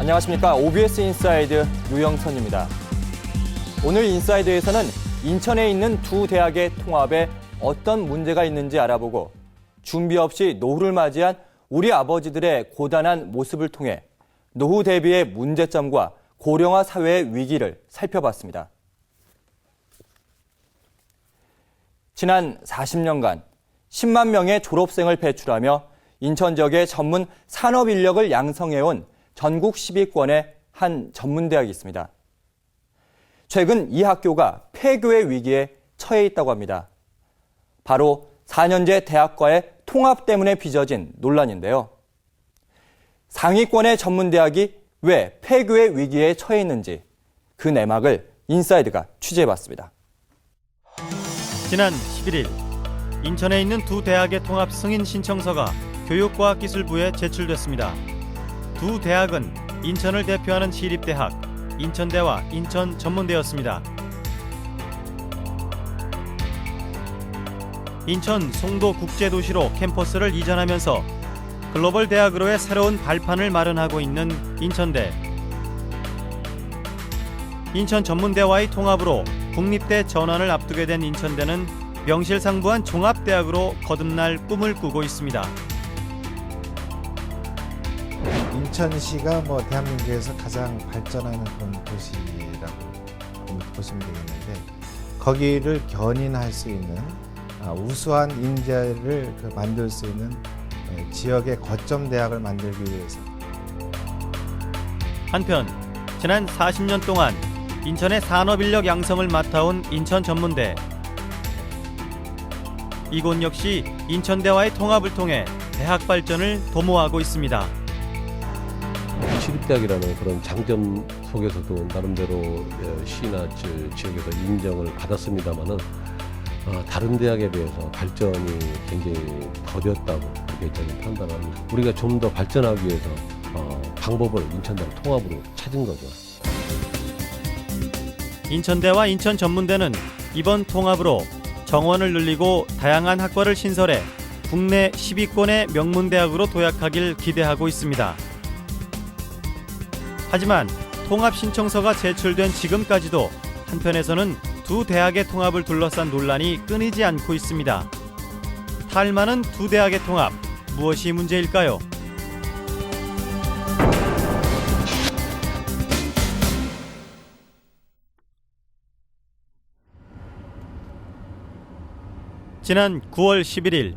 안녕하십니까. OBS 인사이드 유영선입니다. 오늘 인사이드에서는 인천에 있는 두 대학의 통합에 어떤 문제가 있는지 알아보고 준비 없이 노후를 맞이한 우리 아버지들의 고단한 모습을 통해 노후 대비의 문제점과 고령화 사회의 위기를 살펴봤습니다. 지난 40년간 10만 명의 졸업생을 배출하며 인천 지역의 전문 산업 인력을 양성해온 전국 10위권의 한 전문대학이 있습니다. 최근 이 학교가 폐교의 위기에 처해 있다고 합니다. 바로 4년제 대학과의 통합 때문에 빚어진 논란인데요. 상위권의 전문대학이 왜 폐교의 위기에 처해 있는지 그 내막을 인사이드가 취재해봤습니다. 지난 11일 인천에 있는 두 대학의 통합 승인 신청서가 교육과학기술부에 제출됐습니다. 두 대학은 인천을 대표하는 시립대학 인천대와 인천전문대였습니다. 인천 송도 국제도시로 캠퍼스를 이전하면서 글로벌 대학으로의 새로운 발판을 마련하고 있는 인천대. 인천전문대와의 통합으로 국립대 전환을 앞두게 된 인천대는 명실상부한 종합대학으로 거듭날 꿈을 꾸고 있습니다. 인천시가 대한민국에서 가장 발전하는 그런 도시라고 보시면 되겠는데, 거기를 견인할 수 있는 우수한 인재를 만들 수 있는 지역의 거점 대학을 만들기 위해서. 한편 지난 40년 동안 인천의 산업인력 양성을 맡아온 인천전문대. 이곳 역시 인천대와의 통합을 통해 대학 발전을 도모하고 있습니다. 시립대학이라는 그런 장점 속에서도 나름대로 시나 지역에서 인정을 받았습니다만은 다른 대학에 비해서 발전이 굉장히 더뎠다고 그렇게 저는 판단합니다. 우리가 좀 더 발전하기 위해서 방법을 인천대랑 통합으로 찾은 거죠. 인천대와 인천전문대는 이번 통합으로 정원을 늘리고 다양한 학과를 신설해 국내 10위권의 명문대학으로 도약하길 기대하고 있습니다. 하지만 통합 신청서가 제출된 지금까지도 한편에서는 두 대학의 통합을 둘러싼 논란이 끊이지 않고 있습니다. 탈만한 두 대학의 통합, 무엇이 문제일까요? 지난 9월 11일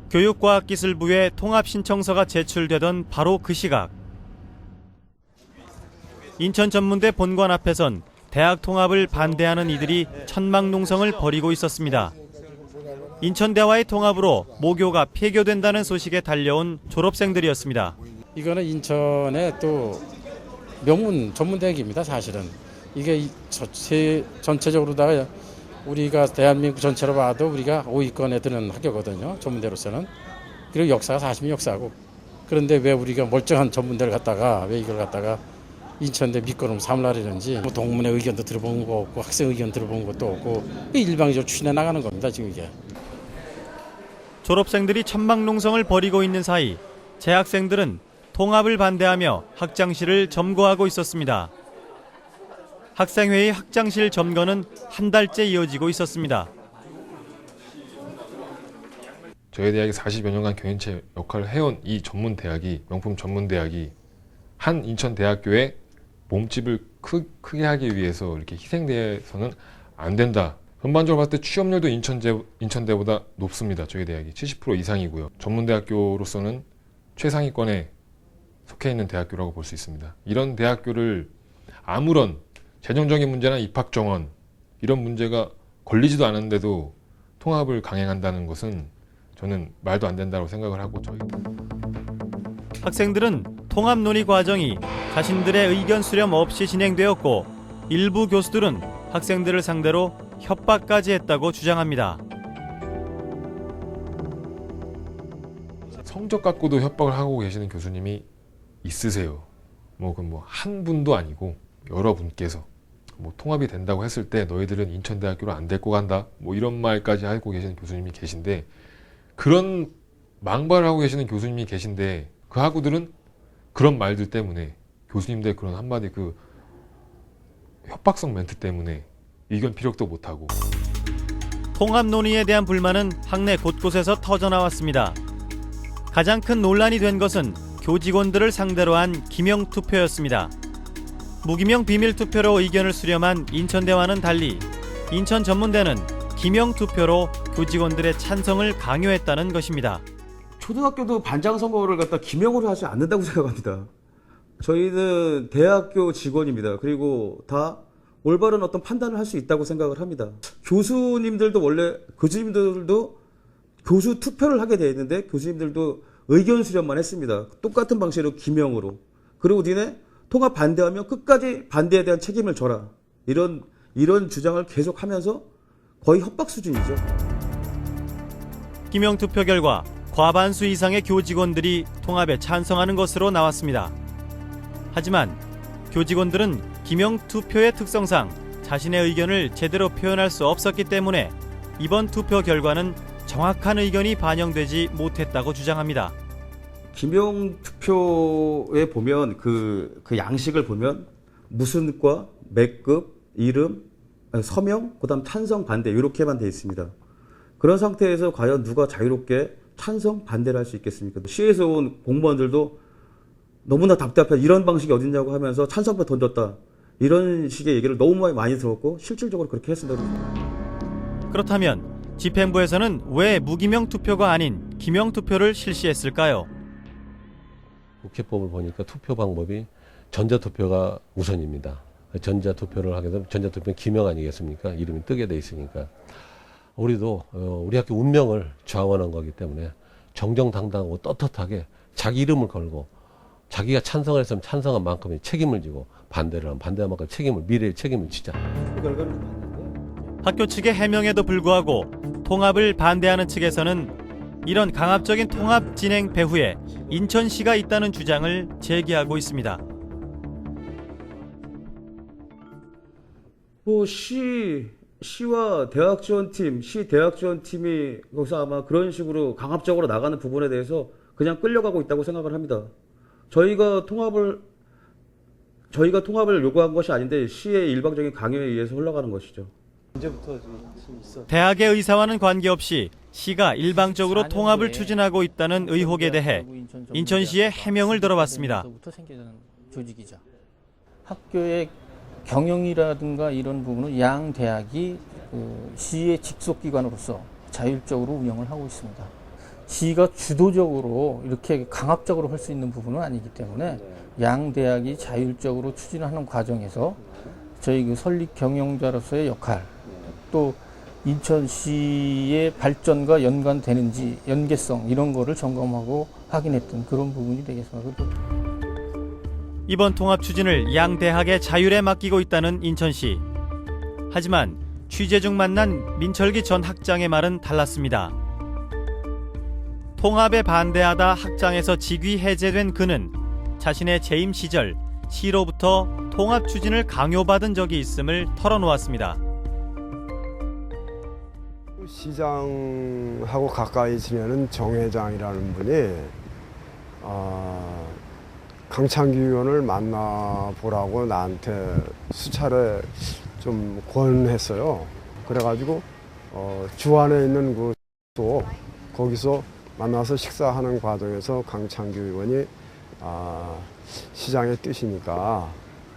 교육과학기술부에 통합 신청서가 제출되던 바로 그 시각, 인천전문대 본관 앞에선 대학 통합을 반대하는 이들이 천막농성을 벌이고 있었습니다. 인천대와의 통합으로 모교가 폐교된다는 소식에 달려온 졸업생들이었습니다. 이거는 인천의 또 명문 전문대학입니다. 사실은 이게 전체적으로다가 우리가 대한민국 전체로 봐도 우리가 5위권에 드는 학교거든요. 전문대로서는. 그리고 역사가 40년 역사고. 그런데 왜 우리가 멀쩡한 전문대를 갖다가 왜 이걸 갖다가 인천대 밑거름 삼으려는지, 동문의 의견도 들어본 거 없고 학생 의견 들어본 것도 없고 일방적으로 추진해 나가는 겁니다. 지금 이게. 졸업생들이 천막농성을 벌이고 있는 사이 재학생들은 통합을 반대하며 학장실을 점거하고 있었습니다. 학생회의 학장실 점거는 한 달째 이어지고 있었습니다. 저희 대학이 40여 년간 견인체 역할을 해온 이 전문대학이, 명품 전문대학이 한 인천대학교의 몸집을 크게 하기 위해서 이렇게 희생돼서는 안 된다. 전반적으로 봤을 때 취업률도 인천대보다 높습니다. 저희 대학이 70% 이상이고요. 전문대학교로서는 최상위권에 속해 있는 대학교라고 볼 수 있습니다. 이런 대학교를 아무런 재정적인 문제나 입학 정원 이런 문제가 걸리지도 않은데도 통합을 강행한다는 것은 저는 말도 안 된다고 생각을 하고, 학생들은 통합 논의 과정이 자신들의 의견 수렴 없이 진행되었고, 일부 교수들은 학생들을 상대로 협박까지 했다고 주장합니다. 성적 갖고도 협박을 하고 계시는 교수님이 있으세요. 한 분도 아니고 여러 분께서 통합이 된다고 했을 때 너희들은 인천대학교로 안 데리고 간다, 이런 말까지 하고 계시는 교수님이 계신데, 그런 망발을 하고 계시는 교수님이 계신데 그 학우들은 그런 말들 때문에 교수님들의 그런 한마디 그 협박성 멘트 때문에 의견 피력도 못하고. 통합 논의에 대한 불만은 학내 곳곳에서 터져나왔습니다. 가장 큰 논란이 된 것은 교직원들을 상대로 한 기명투표였습니다. 무기명 비밀투표로 의견을 수렴한 인천대와는 달리 인천 전문대는 기명투표로 교직원들의 찬성을 강요했다는 것입니다. 초등학교도 반장 선거를 갖다 기명으로 하지 않는다고 생각합니다. 저희는 대학교 직원입니다. 그리고 다 올바른 어떤 판단을 할 수 있다고 생각을 합니다. 교수님들도 교수 투표를 하게 돼 있는데 교수님들도 의견 수렴만 했습니다. 똑같은 방식으로 기명으로. 그리고 니네 통합 반대하면 끝까지 반대에 대한 책임을 져라. 이런 주장을 계속하면서 거의 협박 수준이죠. 기명투표 결과 과반수 이상의 교직원들이 통합에 찬성하는 것으로 나왔습니다. 하지만 교직원들은 기명투표의 특성상 자신의 의견을 제대로 표현할 수 없었기 때문에 이번 투표 결과는 정확한 의견이 반영되지 못했다고 주장합니다. 기명투표에 보면 그 양식을 보면 무슨 과, 몇 급, 이름, 서명, 그다음 찬성, 반대 이렇게만 돼 있습니다. 그런 상태에서 과연 누가 자유롭게 찬성, 반대를 할 수 있겠습니까? 시에서 온 공무원들도 너무나 답답해 이런 방식이 어딨냐고 하면서 찬성표 던졌다. 이런 식의 얘기를 너무 많이 들었고 실질적으로 그렇게 했습니다. 그렇다면 집행부에서는 왜 무기명 투표가 아닌 기명 투표를 실시했을까요? 국회법을 보니까 투표 방법이 전자투표가 우선입니다. 전자투표를 하게 되면 전자투표는 기명 아니겠습니까? 이름이 뜨게 돼 있으니까. 우리도 우리 학교 운명을 좌우하는 거기 때문에 정정당당하고 떳떳하게 자기 이름을 걸고 자기가 찬성을 했으면 찬성한 만큼의 책임을 지고 반대를 하면 반대한 만큼 미래의 책임을 지자. 학교 측의 해명에도 불구하고 통합을 반대하는 측에서는 이런 강압적인 통합 진행 배후에 인천시가 있다는 주장을 제기하고 있습니다. 시와 대학지원팀, 시 대학지원팀이 거기서 아마 그런 식으로 강압적으로 나가는 부분에 대해서 그냥 끌려가고 있다고 생각을 합니다. 저희가 통합을 요구한 것이 아닌데 시의 일방적인 강요에 의해서 흘러가는 것이죠. 대학의 의사와는 관계없이 시가 일방적으로 통합을 추진하고 있다는 의혹에 대해 인천시의 해명을 들어봤습니다. 조직이죠. 학교의 경영이라든가 이런 부분은 양 대학이 시의 직속기관으로서 자율적으로 운영을 하고 있습니다. 시가 주도적으로 이렇게 강압적으로 할 수 있는 부분은 아니기 때문에 양 대학이 자율적으로 추진하는 과정에서 저희 설립 경영자로서의 역할, 또 인천시의 발전과 연관되는지 연계성 이런 거를 점검하고 확인했던 그런 부분이 되겠습니다. 이번 통합 추진을 양 대학의 자율에 맡기고 있다는 인천시. 하지만 취재 중 만난 민철기 전 학장의 말은 달랐습니다. 통합에 반대하다 학장에서 직위 해제된 그는 자신의 재임 시절 시로부터 통합 추진을 강요받은 적이 있음을 털어놓았습니다. 시장하고 가까이 지내는 정 회장이라는 분이 강창규 의원을 만나보라고 나한테 수차례 좀 권했어요. 그래가지고 주안에 있는 그 또 거기서 만나서 식사하는 과정에서 강창규 의원이 시장의 뜻이니까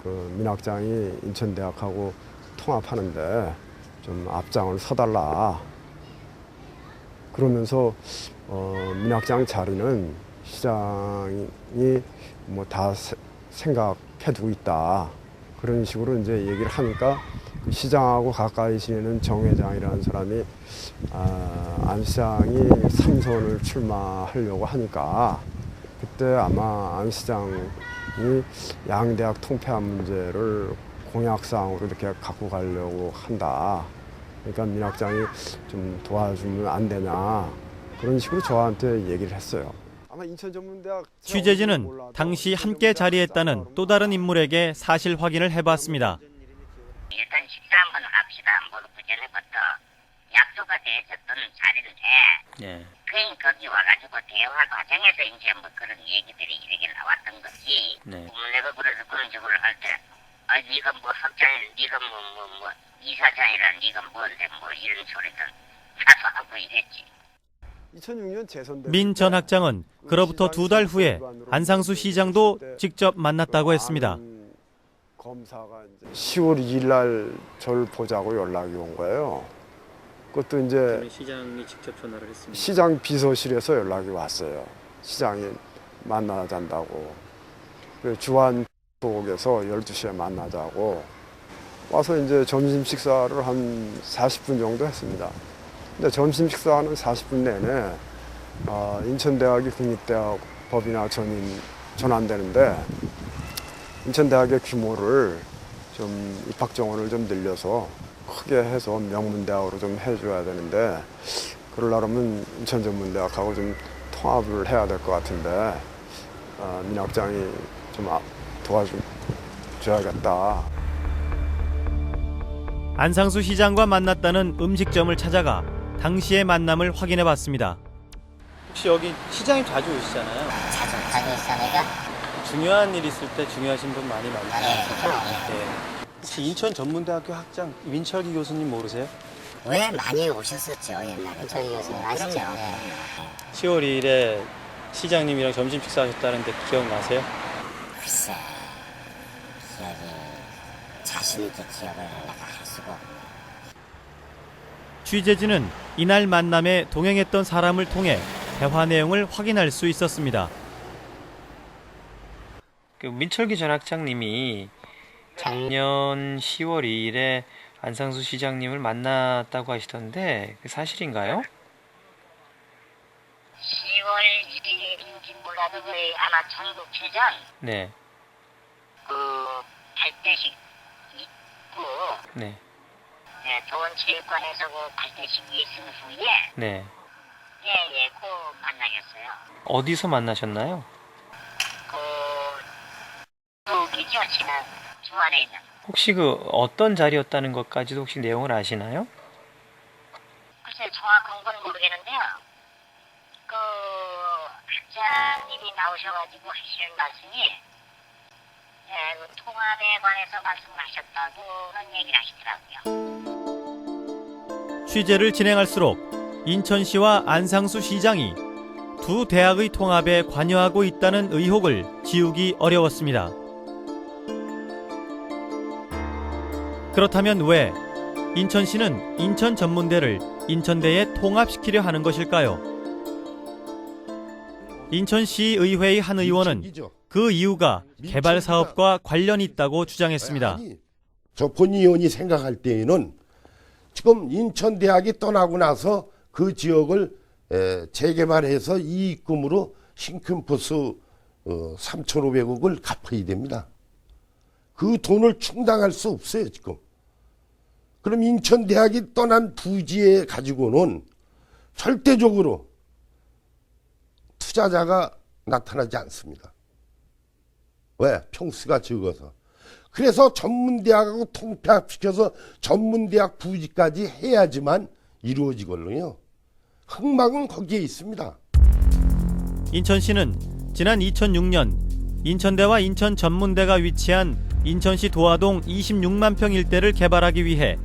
그 민 학장이 인천대학하고 통합하는데 좀 앞장을 서달라. 그러면서 민 학장 자리는 시장이 뭐 다 생각해두고 있다. 그런 식으로 이제 얘기를 하니까 그 시장하고 가까이 지내는 정 회장이라는 사람이 안 시장이 3선을 출마하려고 하니까 그때 아마 안 시장이 양대학 통폐합 문제를 공약사항으로 이렇게 갖고 가려고 한다. 그러니까 민 학장이 좀 도와주면 안 되냐. 그런 식으로 저한테 얘기를 했어요. 취재진은 당시 함께 자리했다는 또 다른 인물에게 사실 확인을 해봤습니다. 일단 식사 한번 합시다. 뭐 그전에부터 약속을 대했었던 자리인데 예. 거기 와가지고 대화 과정에서 이제 뭐 그런 얘기들이 이렇게 나왔던 거지. 네. 내가 그래서 그런 식으로 할 때, 네가 뭐 학장, 네가 뭐 이사장이라 네가 뭔데 뭐 이런 소리들 가서 하고 이랬지. 2006년 재선대 민 전 학장은 그로부터 2달 후에 안상수 시장도 직접 만났다고 했습니다. 검사가 이제 10월 2일 날 저를 보자고 연락이 온 거예요. 그것도 이제 시장이 직접 전화를 했습니다. 시장 비서실에서 연락이 왔어요. 시장이 만나잔다고. 그래서 주한 쪽에서 12시에 만나자고 와서 이제 점심 식사를 한 40분 정도 했습니다. 근데 점심 식사하는 40분 내내 인천대학이 국립대학 법인화 전환되는데 인천대학의 규모를 좀 입학 정원을 좀 늘려서 크게 해서 명문대학으로 좀 해줘야 되는데 그러려면 인천전문대학하고 좀 통합을 해야 될 것 같은데 민 학장이 좀 도와줘야겠다. 안상수 시장과 만났다는 음식점을 찾아가 당시의 만남을 확인해 봤습니다. 혹시 여기 시장님 자주 오시잖아요. 자주 있어 내가? 중요한 일 있을 때 중요하신 분 많이 만나요. 네. 혹시 인천전문대학교 학장 민철기 교수님 모르세요? 왜 많이 오셨었죠 옛날에. 저희 교수님 아시죠? 10월 2일에 시장님이랑 점심 식사하셨다는데 기억나세요? 글쎄 기억이 자신 있게 기억을 내가 할 수가 없네. 취재진은 이날 만남에 동행했던 사람을 통해 대화 내용을 확인할 수 있었습니다. 그 민철기 전 학장님이 작년 10월 2일에 안상수 시장님을 만났다고 하시던데 그 사실인가요? 10월 1일인지 몰라도 아마 전국체전 네. 그 발대식 있고 네. 도원체육관에서 그 발대식 있은 후에 네. 그 만나셨어요. 어디서 만나셨나요? 거기죠 지난 주안에 있는. 혹시 그 어떤 자리였다는 것까지도 혹시 내용을 아시나요? 글쎄 정확한 건 모르겠는데요. 그 학장님이 나오셔가지고 하시는 말씀이 그 통합에 관해서 말씀하셨다고는 얘기를 하시더라고요. 취재를 진행할수록 인천시와 안상수 시장이 두 대학의 통합에 관여하고 있다는 의혹을 지우기 어려웠습니다. 그렇다면 왜 인천시는 인천전문대를 인천대에 통합시키려 하는 것일까요? 인천시의회의 한 의원은 그 이유가 개발 사업과 관련이 있다고 주장했습니다. 아니, 저 본 의원이 생각할 때에는 지금 인천대학이 떠나고 나서 그 지역을 재개발해서 이익금으로 신캠퍼스 3,500억을 갚아야 됩니다. 그 돈을 충당할 수 없어요 지금. 그럼 인천대학이 떠난 부지에 가지고는 절대적으로 투자자가 나타나지 않습니다. 왜? 평수가 적어서. 그래서 전문대학하고 통합시켜서 전문대학 부지까지 해야지만 이루어지거든요. 흥망은 거기에 있습니다. 인천시는 지난 2006년 인천대와 인천전문대가 위치한 인천시 도화동 26만 평 일대를 개발하기 위해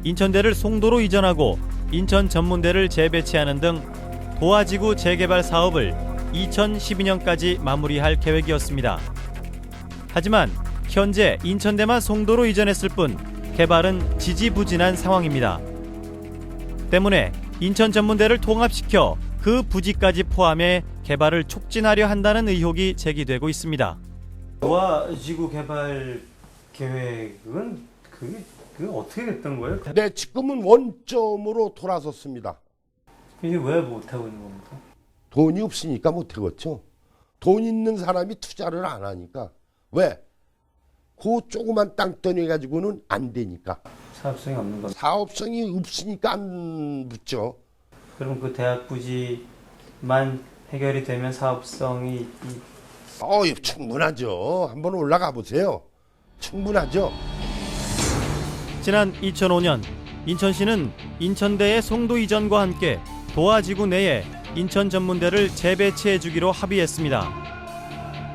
인천대를 송도로 이전하고 인천전문대를 재배치하는 등 도화지구 재개발 사업을 2012년까지 마무리할 계획이었습니다. 하지만 현재 인천대만 송도로 이전했을 뿐 개발은 지지부진한 상황입니다. 때문에 인천전문대를 통합시켜 그 부지까지 포함해 개발을 촉진하려 한다는 의혹이 제기되고 있습니다. 도화지구 개발 계획은 그게 어떻게 됐던 거예요? 네, 지금은 원점으로 돌아섰습니다. 이게 왜 못하고 있는 겁니까? 돈이 없으니까 못하겠죠. 돈 있는 사람이 투자를 안 하니까. 왜? 그 조그만 땅덩이 가지고는 안 되니까. 사업성이 없는 겁니다. 사업성이 없으니까 안 붙죠. 그럼 그 대학 부지만 해결이 되면 사업성이 충분하죠. 한번 올라가 보세요. 충분하죠. 지난 2005년 인천시는 인천대의 송도 이전과 함께 도화지구 내에 인천 전문대를 재배치해주기로 합의했습니다.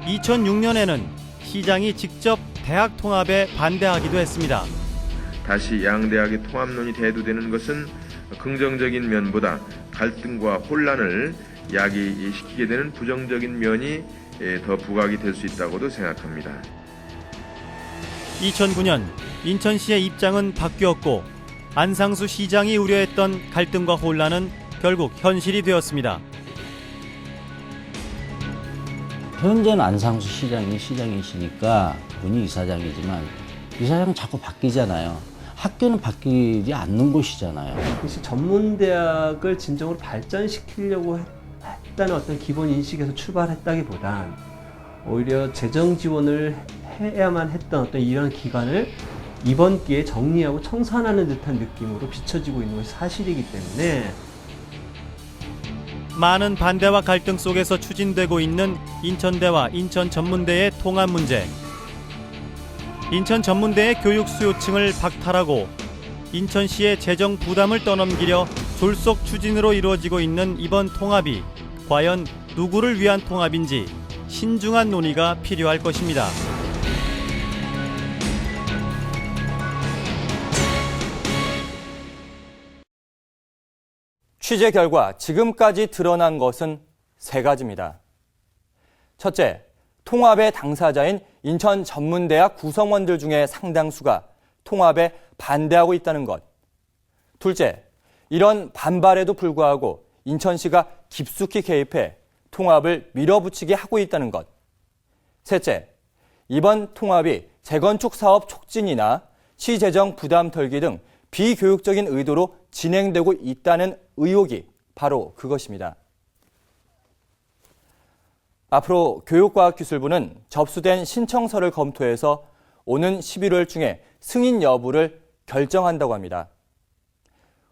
2006년에는 시장이 직접 대학 통합에 반대하기도 했습니다. 다시 양대학의 통합론이 대두되는 것은 긍정적인 면보다 갈등과 혼란을 야기시키게 되는 부정적인 면이 더 부각이 될 수 있다고도 생각합니다. 2009년 인천시의 입장은 바뀌었고 안상수 시장이 우려했던 갈등과 혼란은 결국 현실이 되었습니다. 현재는 안상수 시장이 시장이시니까 본인이 이사장이지만 이사장은 자꾸 바뀌잖아요. 학교는 바뀌지 않는 곳이잖아요. 전문대학을 진정으로 발전시키려고 했다는 어떤 기본 인식에서 출발했다기보단 오히려 재정 지원을 해야만 했던 어떤 이런 기간을 이번 기회에 정리하고 청산하는 듯한 느낌으로 비춰지고 있는 것이 사실이기 때문에 많은 반대와 갈등 속에서 추진되고 있는 인천대와 인천전문대의 통합 문제. 인천전문대의 교육 수요층을 박탈하고 인천시의 재정 부담을 떠넘기려 졸속 추진으로 이루어지고 있는 이번 통합이 과연 누구를 위한 통합인지 신중한 논의가 필요할 것입니다. 취재 결과 지금까지 드러난 것은 3가지입니다. 첫째, 통합의 당사자인 인천전문대학 구성원들 중에 상당수가 통합에 반대하고 있다는 것. 둘째, 이런 반발에도 불구하고 인천시가 깊숙이 개입해 통합을 밀어붙이게 하고 있다는 것. 셋째, 이번 통합이 재건축 사업 촉진이나 시재정 부담 덜기 등 비교육적인 의도로 진행되고 있다는 의혹이 바로 그것입니다. 앞으로 교육과학기술부는 접수된 신청서를 검토해서 오는 11월 중에 승인 여부를 결정한다고 합니다.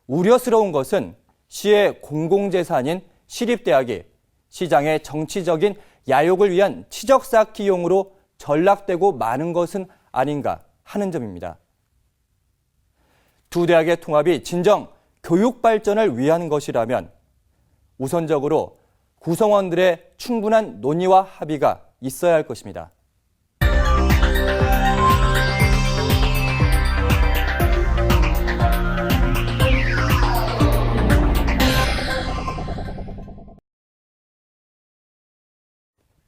우려스러운 것은 시의 공공재산인 시립대학이 시장의 정치적인 야욕을 위한 치적 쌓기용으로 전락되고 마는 것은 아닌가 하는 점입니다. 두 대학의 통합이 진정 교육 발전을 위한 것이라면 우선적으로 구성원들의 충분한 논의와 합의가 있어야 할 것입니다.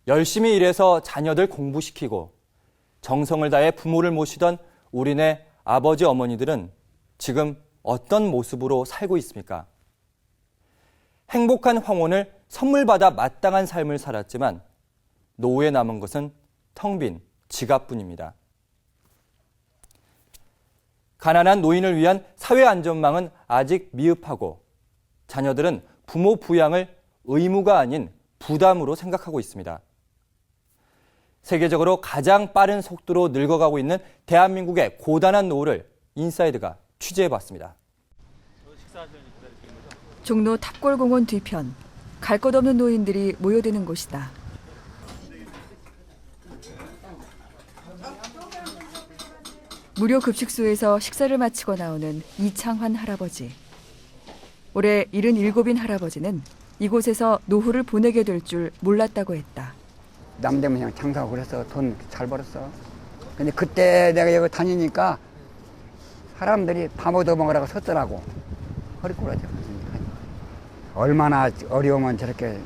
열심히 일해서 자녀들 공부시키고 정성을 다해 부모를 모시던 우리네 아버지 어머니들은 지금 어떤 모습으로 살고 있습니까? 행복한 황혼을 선물받아 마땅한 삶을 살았지만 노후에 남은 것은 텅 빈 지갑뿐입니다. 가난한 노인을 위한 사회 안전망은 아직 미흡하고 자녀들은 부모 부양을 의무가 아닌 부담으로 생각하고 있습니다. 세계적으로 가장 빠른 속도로 늙어가고 있는 대한민국의 고단한 노후를 인사이드가 취재해봤습니다. 종로 탑골공원 뒤편, 갈 것 없는 노인들이 모여드는 곳이다. 무료 급식소에서 식사를 마치고 나오는 이창환 할아버지. 올해 77인 할아버지는 이곳에서 노후를 보내게 될 줄 몰랐다고 했다. 남 되면 그냥 장사하고 그래서 돈 잘 벌었어. 근데 그때 내가 여기 다니니까 사람들이 밥 얻어 먹으라고 섰더라고. 허리 꿇어져. 얼마나 어려우면 저렇게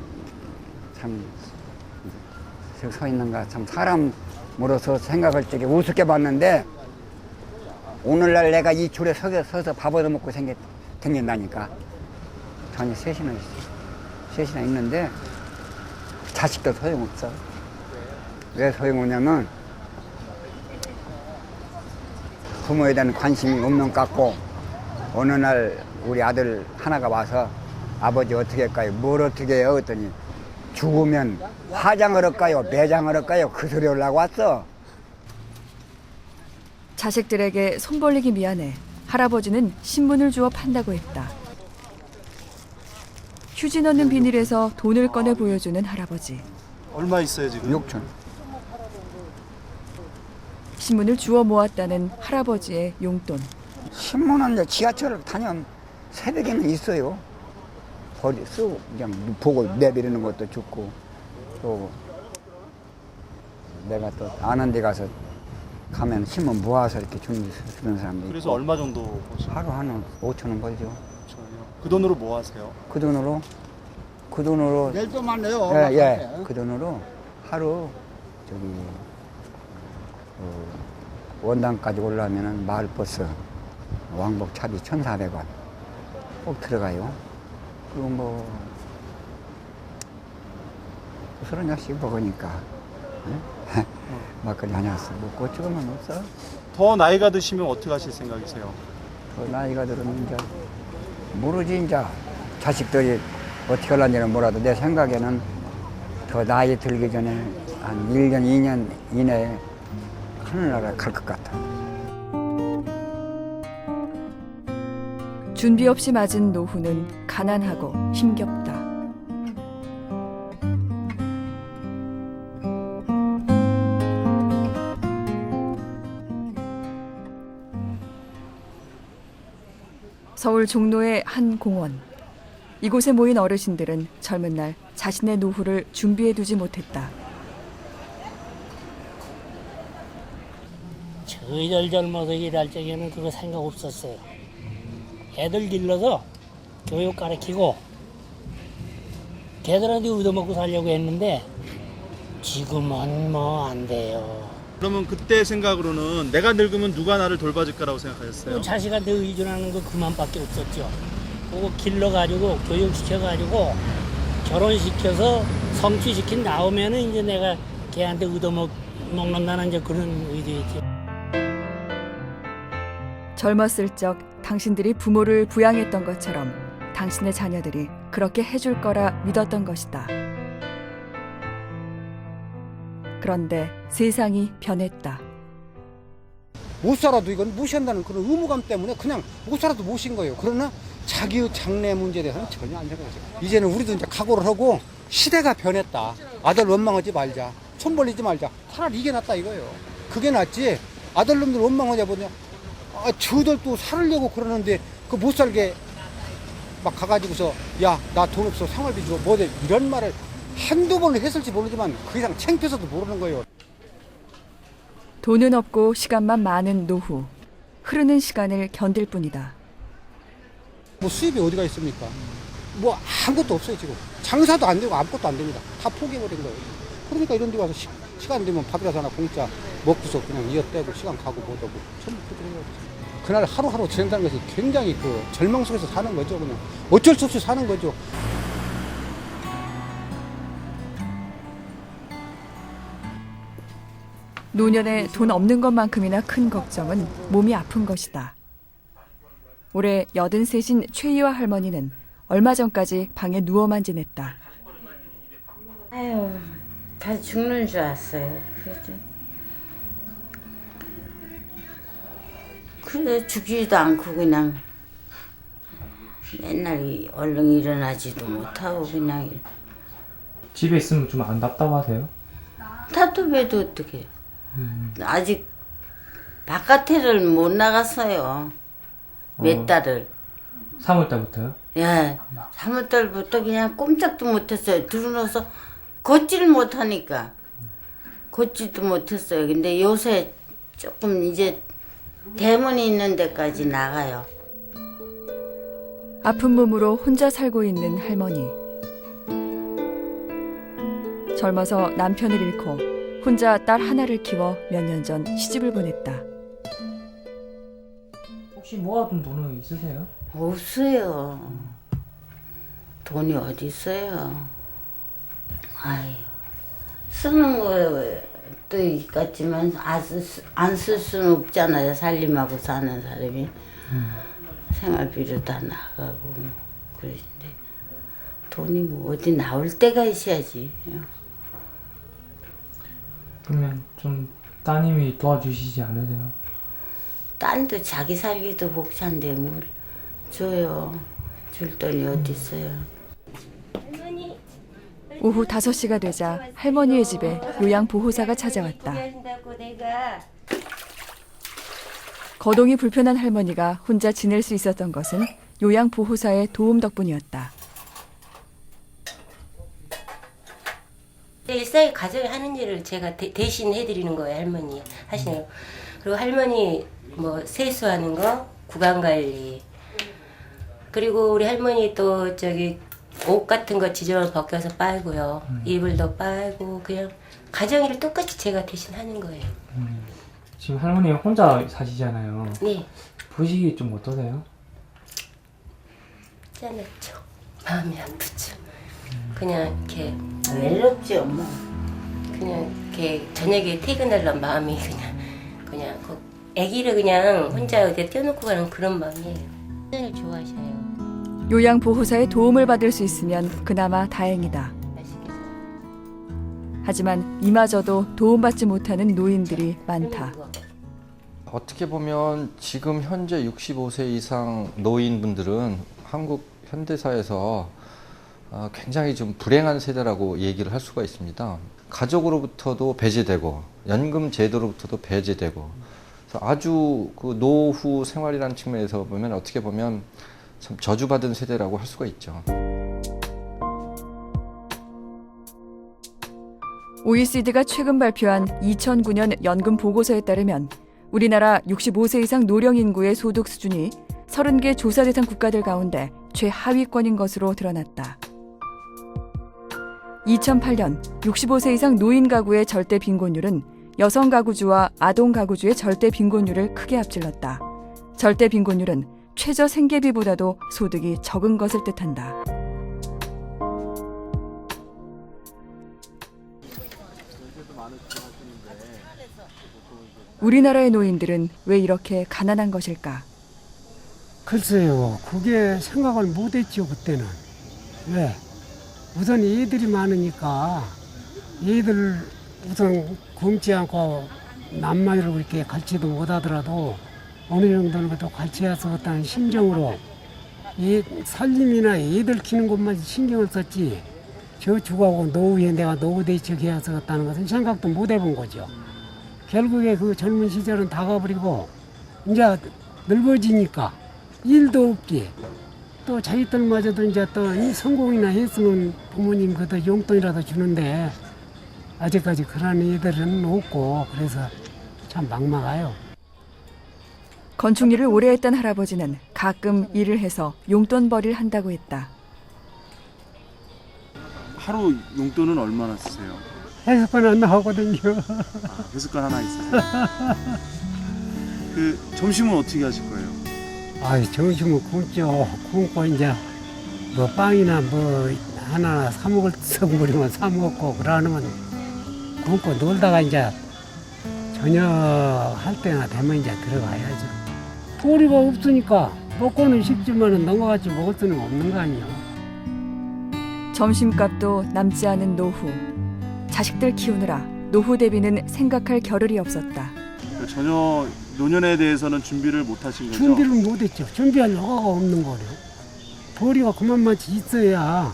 참 서 있는가. 참 사람으로서 생각할 적에 우습게 봤는데 오늘날 내가 이 줄에 서서 밥 얻어 먹고 생긴다니까. 전이 셋이나 있는데 자식도 소용없어. 왜 소용없냐면 부모에 대한 관심이 없는 것 같고 어느 날 우리 아들 하나가 와서 아버지 어떻게 할까요? 뭘 어떻게 해요? 그랬더니 죽으면 화장을 할까요? 매장을 할까요? 그 소리 하려고 왔어. 자식들에게 손 벌리기 미안해 할아버지는 신문을 주워 판다고 했다. 휴지 넣는 비닐에서 돈을 꺼내 보여주는 할아버지. 얼마 있어요 지금? 6천. 신문을 주워 모았다는 할아버지의 용돈. 신문은 이제 지하철을 다니면 새벽에는 있어요. 버리 쓰고 그냥 보고 내비리는 것도 좋고 또 내가 또 아는 데 가서 가면 신문 모아서 이렇게 주는 사람도 그래서 있고. 얼마 정도 버시나요? 하루 한 5,000원 벌죠. 그 돈으로 뭐 하세요? 그 돈으로 내일 또 만나요. 예. 그 돈으로 하루 저기 원당까지 올라오면은 마을버스 왕복 차비 1,400원 꼭 들어가요. 그리고 뭐 술 한 잔씩 먹으니까 막걸리 한 잔씩 먹고 어쩌면 없어. 더 나이가 드시면 어떻게 하실 생각이세요? 더 나이가 들으면 이제 모르지 이제 자식들이 어떻게 하려는지는 몰라도 내 생각에는 더 나이 들기 전에 한 1년, 2년 이내에 하늘나라 갈 것 같아. 준비 없이 맞은 노후는 가난하고 힘겹다. 서울 종로의 한 공원. 이곳에 모인 어르신들은 젊은 날 자신의 노후를 준비해두지 못했다. 저희들 젊어서 일할 적에는 그거 생각 없었어요. 애들 길러서 교육 가르치고 걔들한테 얻어먹고 살려고 했는데 지금은 뭐 안 돼요. 그러면 그때 생각으로는 내가 늙으면 누가 나를 돌봐줄 거라고 생각하셨어요? 자식한테 의존하는 거 그만밖에 없었죠. 그거 길러가지고 교육시켜가지고 결혼시켜서 성취시킨 나오면은 이제 내가 걔한테 얻어먹는다는 이제 그런 의도였죠. 젊었을 적 당신들이 부모를 부양했던 것처럼 당신의 자녀들이 그렇게 해줄 거라 믿었던 것이다. 그런데 세상이 변했다. 못 살아도 이건 무시한다는 그런 의무감 때문에 그냥 못 살아도 모신 거예요. 그러나 자기의 장래 문제에 대해서는 전혀 안 생각하죠. 이제는 우리도 이제 각오를 하고 시대가 변했다. 아들 원망하지 말자. 손 벌리지 말자. 차라리 이게 낫다 이거예요. 그게 낫지. 아들놈들 원망하자 보냐. 저들 또 살으려고 그러는데 그 못 살게 막 가가지고서 야, 나 돈 없어 생활비 줘. 뭐 이런 말을 한두 번을 했을지 모르지만 그 이상 창피해서도 모르는 거예요. 돈은 없고 시간만 많은 노후. 흐르는 시간을 견딜 뿐이다. 뭐 수입이 어디가 있습니까? 뭐 아무것도 없어요 지금. 장사도 안 되고 아무것도 안 됩니다. 다 포기해버린 거예요. 그러니까 이런 데 와서 시간 되면 밥이라도 하나 공짜 먹고서 그냥 이어떼고 시간 가고 못 오고 전부 그래요. 그날 하루하루 지낸다는 것이 굉장히 그 절망 속에서 사는 거죠. 그냥 어쩔 수 없이 사는 거죠. 노년에 돈 없는 것만큼이나 큰 걱정은 몸이 아픈 것이다. 올해 83인 최희화 할머니는 얼마 전까지 방에 누워만 지냈다. 아유, 다 죽는 줄 알았어요. 그래 죽지도 않고 그냥 맨날 얼른 일어나지도 못하고 그냥. 집에 있으면 좀 안 답답하세요? 답답해도 어떡해. 아직 바깥에를 못 나갔어요. 몇 달을. 3월달부터요? 예, 3월달부터 그냥 꼼짝도 못했어요. 들어놓아서 걷지를 못하니까 걷지도 못했어요. 근데 요새 조금 이제 대문이 있는 데까지 나가요. 아픈 몸으로 혼자 살고 있는 할머니. 젊어서 남편을 잃고 혼자 딸 하나를 키워 몇 년 전 시집을 보냈다. 혹시 모아둔 돈은 있으세요? 없어요. 돈이 어디 있어요. 아유, 쓰는 것도 있겠지만 안 쓸 수는 없잖아요. 살림하고 사는 사람이. 생활비로 다 나가고 그러는데 돈이 뭐 어디 나올 때가 있어야지. 그러면 좀 따님이 도와주시지 않으세요? 딸도 자기 살기도 벅찬데 뭘 줘요. 줄 돈이 어디 있어요. 오후 5시가 되자 할머니의 집에 요양보호사가 찾아왔다. 거동이 불편한 할머니가 혼자 지낼 수 있었던 것은 요양보호사의 도움 덕분이었다. 일상에 가정에 하는 일을 제가 대신 해드리는 거예요. 할머니 하시는 거. 그리고 할머니 뭐 세수하는 거, 구강 관리. 그리고 우리 할머니 또 저기 옷 같은 거 지저분 벗겨서 빨고요. 이불도 빨고 그냥 가정일을 똑같이 제가 대신 하는 거예요. 지금 할머니 혼자 사시잖아요. 네. 보시기 좀 어떠세요? 짠했죠. 마음이 아프죠. 그냥 이렇게 외롭지 엄마. 그냥 이렇게 저녁에 퇴근하려는 마음이 그냥 그 아기를 그냥 혼자 어디 떼어놓고 가는 그런 마음이에요. 을 좋아하셔요. 요양보호사의 도움을 받을 수 있으면 그나마 다행이다. 하지만 이마저도 도움받지 못하는 노인들이 많다. 어떻게 보면 지금 현재 65세 이상 노인분들은 한국 현대사에서 굉장히 좀 불행한 세대라고 얘기를 할 수가 있습니다. 가족으로부터도 배제되고 연금 제도로부터도 배제되고 그래서 아주 그 노후 생활이라는 측면에서 보면 어떻게 보면 참 저주받은 세대라고 할 수가 있죠. OECD가 최근 발표한 2009년 연금 보고서에 따르면 우리나라 65세 이상 노령 인구의 소득 수준이 30개 조사 대상 국가들 가운데 최하위권인 것으로 드러났다. 2008년 65세 이상 노인 가구의 절대 빈곤율은 여성 가구주와 아동 가구주의 절대 빈곤율을 크게 앞질렀다. 절대 빈곤율은 최저 생계비보다도 소득이 적은 것을 뜻한다. 우리나라의 노인들은 왜 이렇게 가난한 것일까? 글쎄요, 그게 생각을 못했죠, 그때는. 왜? 우선 애들이 많으니까 애들 우선 굶지 않고 남만으로 그렇게 갈치도 못하더라도 어느 정도는 그래도 갈치했었다는 심정으로 이 살림이나 애들 키는 것만 신경을 썼지 저 죽하고 노후에 내가 노후 대책해야겠다는 것은 생각도 못 해본 거죠. 결국에 그 젊은 시절은 다 가버리고 이제 늙어지니까 일도 없지. 또 자기들마저도 이제 또 성공이나 했으면 부모님 그것도 용돈이라도 주는데 아직까지 그런 애들은 없고 그래서 참 막막해요. 건축 일을 오래 했던 할아버지는 가끔 일을 해서 용돈벌이를 한다고 했다. 하루 용돈은 얼마나 쓰세요? 해석권 안 나오거든요. 회습관 하나 있어요. 그 점심은 어떻게 하실 거예요? 점심은 굶죠. 굶고 이제 뭐 빵이나 뭐 하나 사 먹을 성물이면 사 먹고 그러면 굶고 놀다가 이제 저녁 할 때나 되면 이제 들어가야죠. 도리가 없으니까 먹고는 싶지만은 넘어가지 먹을 수는 없는 거 아니에요. 점심값도 남지 않은 노후. 자식들 키우느라 노후 대비는 생각할 겨를이 없었다. 전혀 노년에 대해서는 준비를 못 하신 거죠? 준비를 못 했죠. 준비할 여가가 없는 거요. 도리가 그만만치 있어야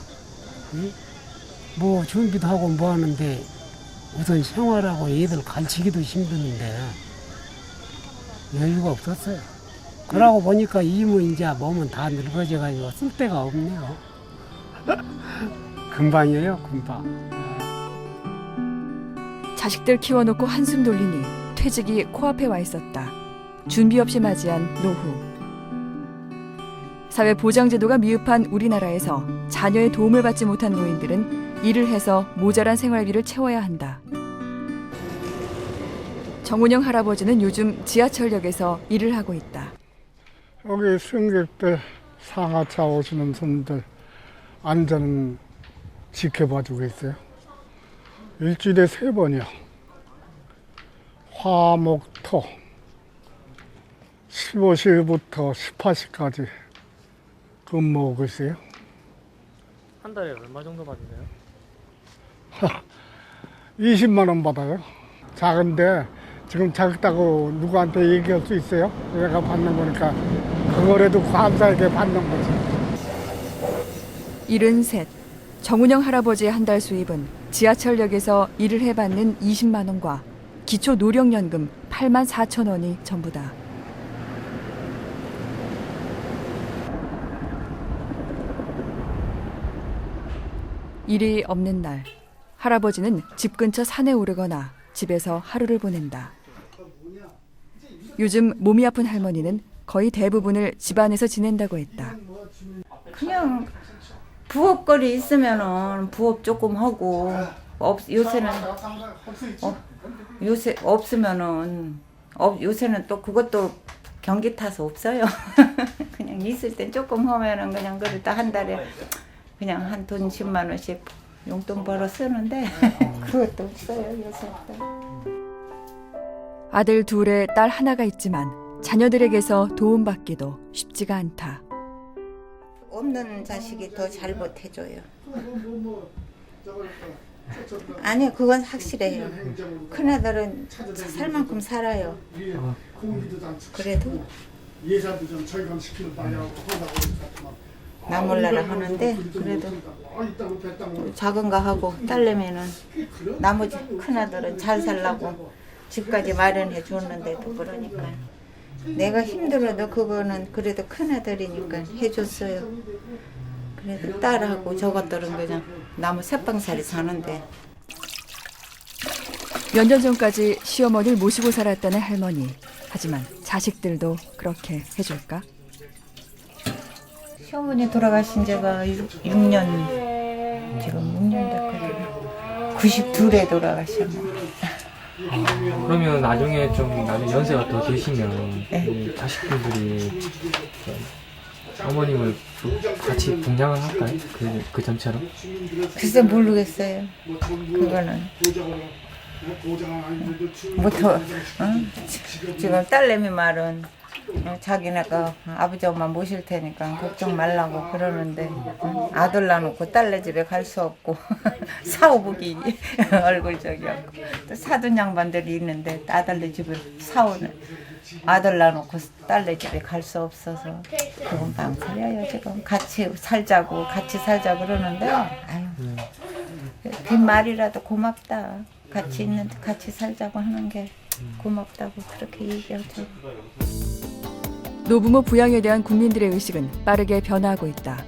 뭐 준비도 하고 뭐 하는데 우선 생활하고 애들 가르치기도 힘드는데 여유가 없었어요. 그러고 보니까 이모 이제 몸은 다 늙어져가지고 쓸 데가 없네요. 금방이에요, 금방. 자식들 키워놓고 한숨 돌리니 퇴직이 코앞에 와 있었다. 준비 없이 맞이한 노후. 사회보장제도가 미흡한 우리나라에서 자녀의 도움을 받지 못한 노인들은 일을 해서 모자란 생활비를 채워야 한다. 정운영 할아버지는 요즘 지하철역에서 일을 하고 있다. 여기 승객들 상하차 오시는 손들 안전 지켜봐주고 있어요. 일주일에 3번이요. 화, 목, 토 15시부터 18시까지 근무하고 있어요. 한 달에 얼마 정도 받으세요? 20만 원 받아요. 작은데 지금 작다고 누구한테 얘기할 수 있어요? 내가 받는 거니까 그거라도 감사하게 받는 거지. 73. 정운영 할아버지의 한 달 수입은 지하철역에서 일을 해받는 20만 원과 기초 노령연금 8만 4천 원이 전부다. 일이 없는 날, 할아버지는 집 근처 산에 오르거나 집에서 하루를 보낸다. 요즘 몸이 아픈 할머니는 거의 대부분을 집안에서 지낸다고 했다. 그냥 부업거리 있으면은 부업 조금 하고 요새는 요새 없으면은 요새는 또 그것도 경기 타서 없어요. 그냥 있을 땐 조금 하면은 그냥 그래도 한 달에 그냥 한 돈 10만 원씩 용돈 벌어 쓰는데 그것도 없어요 요새. 아들 둘에 딸 하나가 있지만 자녀들에게서 도움받기도 쉽지가 않다. 없는 자식이 더 잘 못해줘요. 아니 그건 확실해요. 큰아들은 살 만큼 살아요. 그래도 나 몰라라 하는데 그래도 작은 거 하고 딸내미는 나머지 큰아들은 잘 살라고 집까지 마련해 줬는데도 그러니까 내가 힘들어도 그거는 그래도 큰아들이니까 해줬어요. 그래도 딸하고 저것들은 그냥 나무 새빵살이 사는데. 몇 년 전까지 시어머니를 모시고 살았다는 할머니. 하지만 자식들도 그렇게 해줄까? 시어머니 돌아가신 지가 6년, 지금 6년 됐거든요. 92에 돌아가셨네. 그러면 나중에 좀 연세가 더 드시면 이 자식분들이 어머님을 같이 분양을 할까요? 그 전처럼? 글쎄 모르겠어요. 그거는 못해. 지금 딸내미 말은 자기네가 아버지 엄마 모실 테니까 걱정 말라고 그러는데 아들 낳아놓고 딸네 집에 갈 수 없고 사오복이 얼굴적이었고 또 사돈 양반들이 있는데 아들네 집을 사오는 아들 낳아놓고 딸네 집에 갈 수 없어서 그건 망설여요. 지금 같이 살자 그러는데 아유 빈말이라도 고맙다. 같이 있는데 같이 살자고 하는 게 고맙다고 그렇게 얘기하죠. 노부모 부양에 대한 국민들의 의식은 빠르게 변화하고 있다.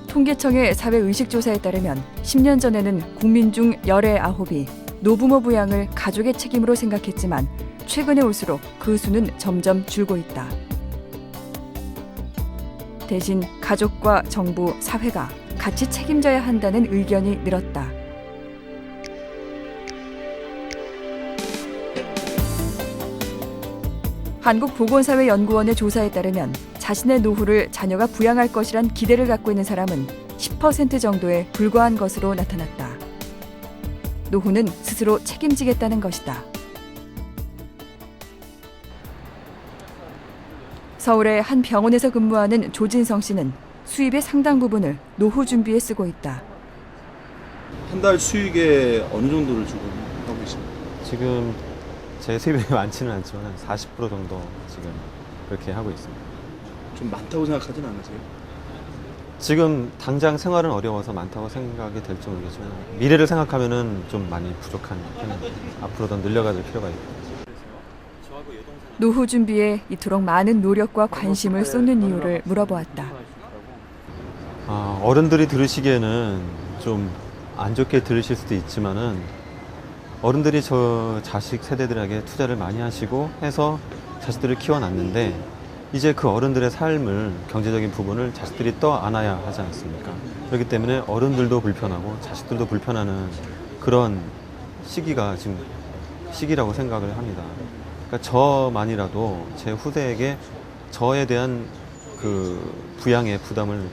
통계청의 사회의식조사에 따르면 10년 전에는 국민 중 열의 9이 노부모 부양을 가족의 책임으로 생각했지만 최근에 올수록 그 수는 점점 줄고 있다. 대신 가족과 정부, 사회가 같이 책임져야 한다는 의견이 늘었다. 한국보건사회연구원의 조사에 따르면 자신의 노후를 자녀가 부양할 것이란 기대를 갖고 있는 사람은 10% 정도에 불과한 것으로 나타났다. 노후는 스스로 책임지겠다는 것이다. 서울의 한 병원에서 근무하는 조진성 씨는 수입의 상당 부분을 노후 준비에 쓰고 있다. 한 달 수익의 어느 정도를 주고 하고 계십니까? 지금 제 수입이 많지는 않지만 한 40% 정도 지금 그렇게 하고 있습니다. 좀 많다고 생각하진 않으세요? 지금 당장 생활은 어려워서 많다고 생각이 될지 모르겠지만 미래를 생각하면은 좀 많이 부족한 편입니다. 앞으로 더 늘려가줄 필요가 있고. 노후 준비에 이토록 많은 노력과 관심을 쏟는 이유를 물어보았다. 어른들이 들으시기에는 좀 안 좋게 들으실 수도 있지만은 어른들이 저 자식 세대들에게 투자를 많이 하시고 해서 자식들을 키워놨는데 이제 그 어른들의 삶을 경제적인 부분을 자식들이 떠안아야 하지 않습니까? 그렇기 때문에 어른들도 불편하고 자식들도 불편하는 그런 시기가 지금 시기라고 생각을 합니다. 그러니까 저만이라도 제 후대에게 저에 대한 그 부양의 부담을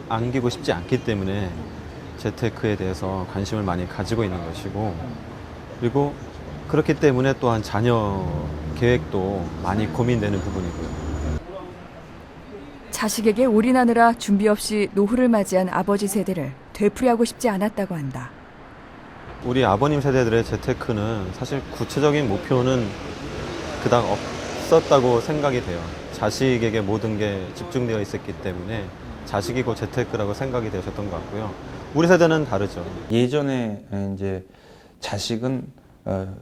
안기고 싶지 않기 때문에 재테크에 대해서 관심을 많이 가지고 있는 것이고 그리고 그렇기 때문에 또한 자녀 계획도 많이 고민되는 부분이고요. 자식에게 올인하느라 준비 없이 노후를 맞이한 아버지 세대를 되풀이하고 싶지 않았다고 한다. 우리 아버님 세대들의 재테크는 사실 구체적인 목표는 그닥 없었다고 생각이 돼요. 자식에게 모든 게 집중되어 있었기 때문에 자식이 곧 재테크라고 생각이 되셨던 것 같고요. 우리 세대는 다르죠. 예전에 이제 자식은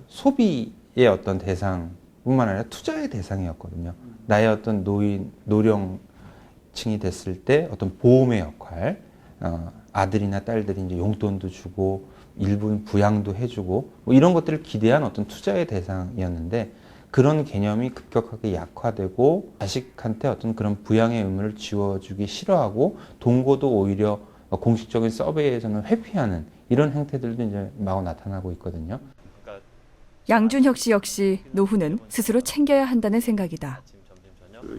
소비의 어떤 대상뿐만 아니라 투자의 대상이었거든요. 나의 어떤 노령 층이 됐을 때 어떤 보험의 역할, 아들이나 딸들이 이제 용돈도 주고 일부 부양도 해주고 뭐 이런 것들을 기대한 어떤 투자의 대상이었는데 그런 개념이 급격하게 약화되고 자식한테 어떤 그런 부양의 의무를 지워주기 싫어하고 동거도 오히려 공식적인 서베이에서는 회피하는 이런 행태들도 이제 마구 나타나고 있거든요. 양준혁 씨 역시 노후는 스스로 챙겨야 한다는 생각이다.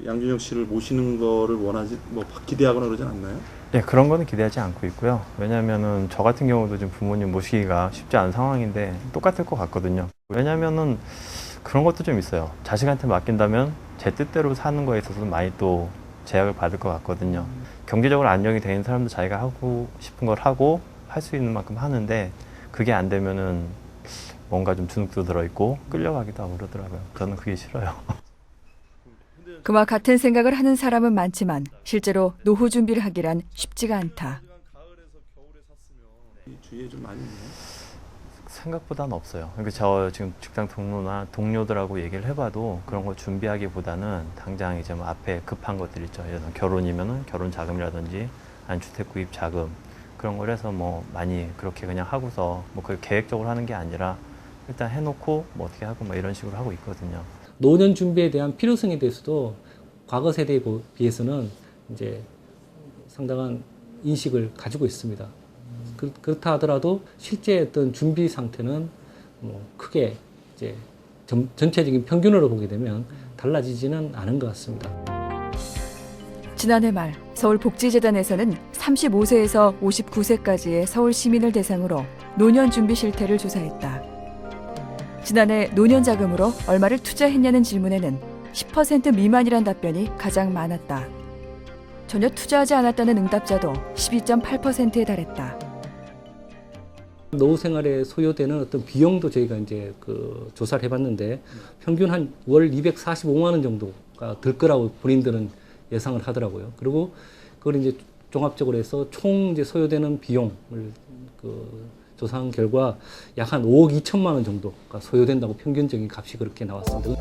양준혁 씨를 모시는 거를 원하지 기대하거나 그러진 않나요? 네, 그런 거는 기대하지 않고 있고요. 왜냐면은 저 같은 경우도 지금 부모님 모시기가 쉽지 않은 상황인데 똑같을 것 같거든요. 왜냐면은 그런 것도 좀 있어요. 자식한테 맡긴다면 제 뜻대로 사는 거에 있어서 많이 또 제약을 받을 것 같거든요. 경제적으로 안정이 되는 사람도 자기가 하고 싶은 걸 하고 할 수 있는 만큼 하는데 그게 안 되면은 뭔가 좀 주눅도 들어있고 끌려가기도 하고 그러더라고요. 저는 그게 싫어요. 그와 같은 생각을 하는 사람은 많지만 실제로 노후 준비를 하기란 쉽지가 않다. 주위에 좀 많이 있나요? 생각보다는 없어요. 그러니까 저 지금 직장 동료들하고 얘기를 해봐도 그런 걸 준비하기보다는 당장 이제 뭐 앞에 급한 것들 있죠. 예를 들어서 결혼이면은 결혼 자금이라든지 아니면 주택 구입 자금 그런 걸 해서 뭐 많이 그렇게 그냥 하고서 뭐 그걸 계획적으로 하는 게 아니라 일단 해놓고 뭐 어떻게 하고 뭐 이런 식으로 하고 있거든요. 노년 준비에 대한 필요성에 대해서도 과거 세대에 비해서는 이제 상당한 인식을 가지고 있습니다. 그렇다 하더라도 실제 어떤 준비 상태는 뭐 크게 이제 전체적인 평균으로 보게 되면 달라지지는 않은 것 같습니다. 지난해 말 서울복지재단에서는 35세에서 59세까지의 서울 시민을 대상으로 노년 준비 실태를 조사했다. 지난해 노년 자금으로 얼마를 투자했냐는 질문에는 10% 미만이란 답변이 가장 많았다. 전혀 투자하지 않았다는 응답자도 12.8%에 달했다. 노후 생활에 소요되는 어떤 비용도 저희가 이제 그 조사를 해봤는데 평균 한 월 245만 원 정도가 들 거라고 본인들은 예상을 하더라고요. 그리고 그걸 이제 종합적으로 해서 총 이제 소요되는 비용을 조사한 결과 약 한 5억 2천만 원 정도가 소요된다고 평균적인 값이 그렇게 나왔습니다.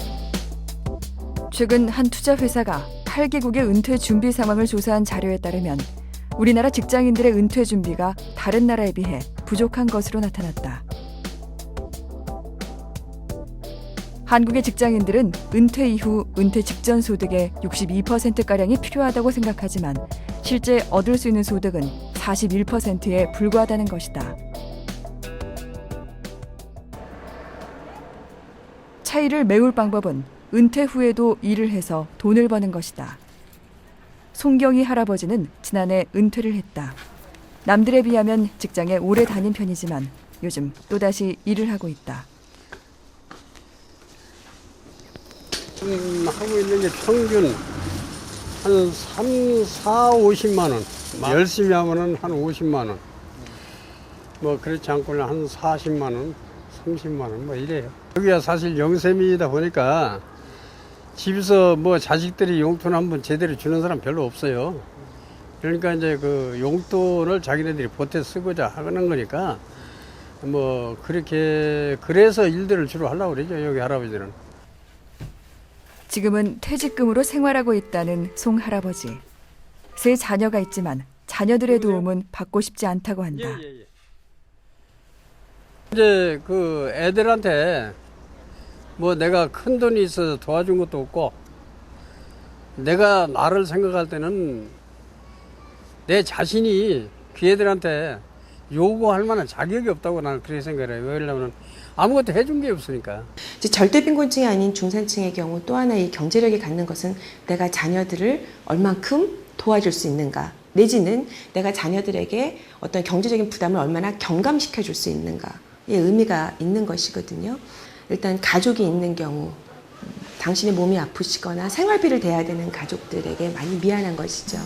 최근 한 투자 회사가 8개국의 은퇴 준비 상황을 조사한 자료에 따르면 우리나라 직장인들의 은퇴 준비가 다른 나라에 비해 부족한 것으로 나타났다. 한국의 직장인들은 은퇴 이후 은퇴 직전 소득의 62%가량이 필요하다고 생각하지만 실제 얻을 수 있는 소득은 41%에 불과하다는 것이다. 차이를 메울 방법은 은퇴 후에도 일을 해서 돈을 버는 것이다. 송경희 할아버지는 지난해 은퇴를 했다. 남들에 비하면 직장에 오래 다닌 편이지만 요즘 또다시 일을 하고 있다. 하고 있는 게 평균 한 3, 4, 50만 원. 열심히 하면은 한 50만 원. 뭐 그렇지 않고는 한 40만 원, 30만 원 뭐 이래요. 여기가 사실 영세민이다 보니까 집에서 뭐 자식들이 용돈 한번 제대로 주는 사람 별로 없어요. 그러니까 이제 그 용돈을 자기네들이 보태 쓰고자 하는 거니까 뭐 그렇게 그래서 일들을 주로 하려고 그러죠. 여기 할아버지는. 지금은 퇴직금으로 생활하고 있다는 송 할아버지. 세 자녀가 있지만 자녀들의 도움은 받고 싶지 않다고 한다. 이제 그 애들한테 뭐 내가 큰 돈이 있어서 도와준 것도 없고 내가 나를 생각할 때는 내 자신이 그 애들한테 요구할 만한 자격이 없다고 나는 그렇게 생각해요. 왜냐하면 아무것도 해준 게 없으니까. 이제 절대빈곤층이 아닌 중산층의 경우 또 하나 이 경제력이 갖는 것은 내가 자녀들을 얼만큼 도와줄 수 있는가, 내지는 내가 자녀들에게 어떤 경제적인 부담을 얼마나 경감시켜 줄 수 있는가의 의미가 있는 것이거든요. 일단 가족이 있는 경우 당신의 몸이 아프시거나 생활비를 대야 되는 가족들에게 많이 미안한 것이죠.